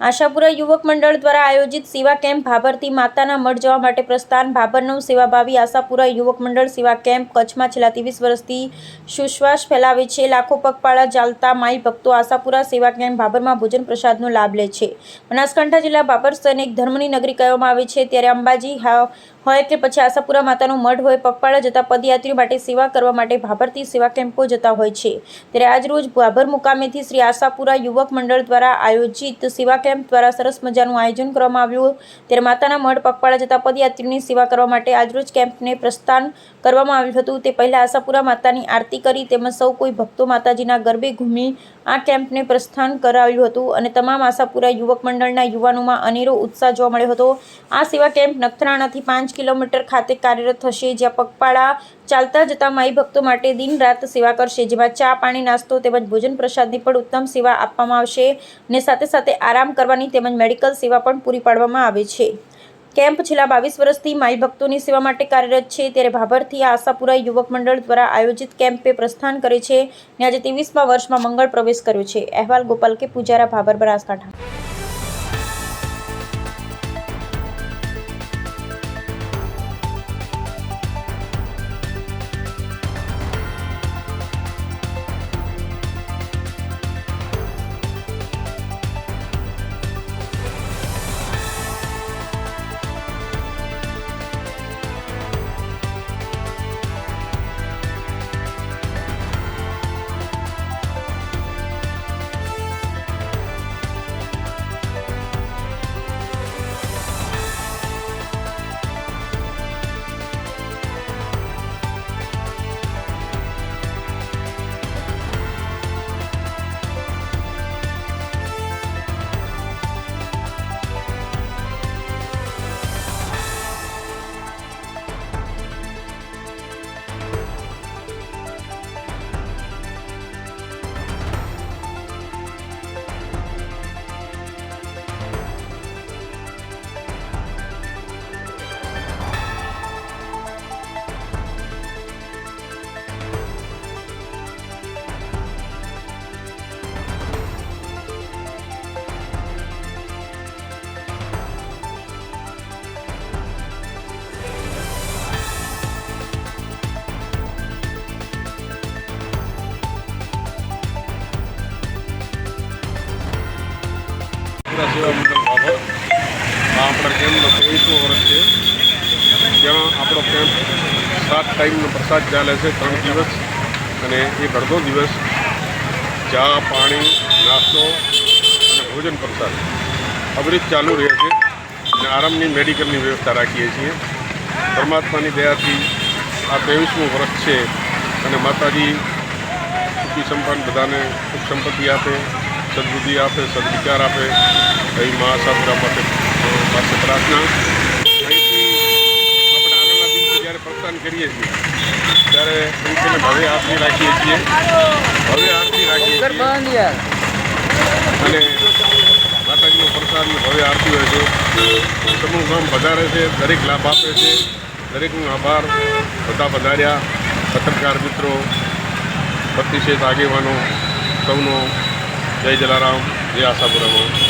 આશાપુરા યુવક મંડળ દ્વારા આયોજિત સેવા કેમ્પ ભાભરથી માતાના મઢ જવા માટે પ્રસ્થાન. ભાભરનું સેવાભાવી આશાપુરા યુવક મંડળ સેવા કેમ્પ કચ્છમાં છેલ્લા 23 વર્ષથી સુશ્વાસ ફેલાવે છે. લાખો પગપાળા ચાલતા માઈ ભક્તો આશાપુરા સેવા કેમ્પ ભાભરમાં ભોજન પ્રસાદનો લાભ લે છે. બનાસકાંઠા જિલ્લા ભાભર શહેરને એક ધર્મની નગરી કહેવામાં આવે છે, ત્યારે અંબાજી હોય કે પછી આશાપુરા માતાનું મઢ હોય, પગપાળા જતા પદયાત્રીઓ માટે સેવા કરવા માટે ભાભરથી સેવા કેમ્પો જતા હોય છે. ત્યારે આજરોજ ભાભર મુકામેથી શ્રી આશાપુરા યુવક મંડળ દ્વારા આયોજિત સેવા કેમ્પ દ્વારા સરસ મજાનું આયોજન કરવામાં આવ્યું. ત્યારે માતાના મઢ પગપાળા જતા પદયાત્રીઓની સેવા કરવા માટે આજરોજ કેમ્પને પ્રસ્થાન કરવામાં આવ્યું હતું. તે પહેલા આશાપુરા માતાની આરતી કરી તેમજ સૌ કોઈ ભક્તો માતાજીના ગરબે ઘૂમી આ કેમ્પને પ્રસ્થાન કરાવ્યું હતું અને તમામ આશાપુરા યુવક મંડળના યુવાનોમાં અનેરો ઉત્સાહ જોવા મળ્યો હતો. આ સેવા કેમ્પ નખત્રાણાથી 5 કિલોમીટર ખાતે કાર્યરત થશે, જ્યાં પગપાળા ચાલતા જતા માઈ ભક્તો માટે દિન રાત સેવા કરશે, જેમાં ચા, પાણી, નાસ્તો તેમજ ભોજન પ્રસાદની પણ ઉત્તમ સેવા આપવામાં આવશે અને સાથે સાથે આરામ કરવાની તેમજ મેડિકલ સેવા પણ પૂરી પાડવામાં આવે છે. કેમ્પ છેલ્લા 22 વર્ષથી માઈ ભક્તોની સેવા માટે કાર્યરત છે. ત્યારે ભાભરથી આશાપુરા યુવક મંડળ દ્વારા આયોજિત કેમ્પે પ્રસ્થાન કરે છે અને આજે 23મા વર્ષમાં મંગળ પ્રવેશ કર્યો છે. અહેવાલ ગોપાલ કે પૂજારા, ભાભર, બનાસકાંઠા. સેવા મંડળ ભાભર આ આપણા કેમ્પનો 23મો વર્ષ છે. ત્યાં આપણો કેમ્પ 7 ટાઈમનો પ્રસાદ ચાલે છે, 3 દિવસ અને એક અડધો દિવસ ચા, પાણી, નાસ્તો અને ભોજન પ્રસાદ અવિરત ચાલુ રહે છે અને આરામની મેડિકલની વ્યવસ્થા રાખીએ છીએ. પરમાત્માની દયાથી આ 23મું વર્ષ છે અને માતાજી સુખી સંપન્ન બધાને સુખ સંપત્તિ આપે, સદબુદ્ધિ આપે, સદવિચાર આપે એવી મા આશાપુરા પાસે પ્રાર્થના. અહીંથી આપણે આગળના દિવસે જ્યારે પ્રસ્થાન કરીએ છીએ ત્યારે અહીંથી ભવ્ય આરતી રાખીએ છીએ અને માતાજીનો પ્રસાદની ભવ્ય આરતી હોય છે. સમૂહ ગામ વધારે છે, દરેક લાભ આપે છે. દરેકનો આભાર. બધા વધાર્યા પત્રકાર મિત્રો, પ્રતિષેધ આગેવાનો સૌનો જય જલારામ, જય આશાપુરામાં.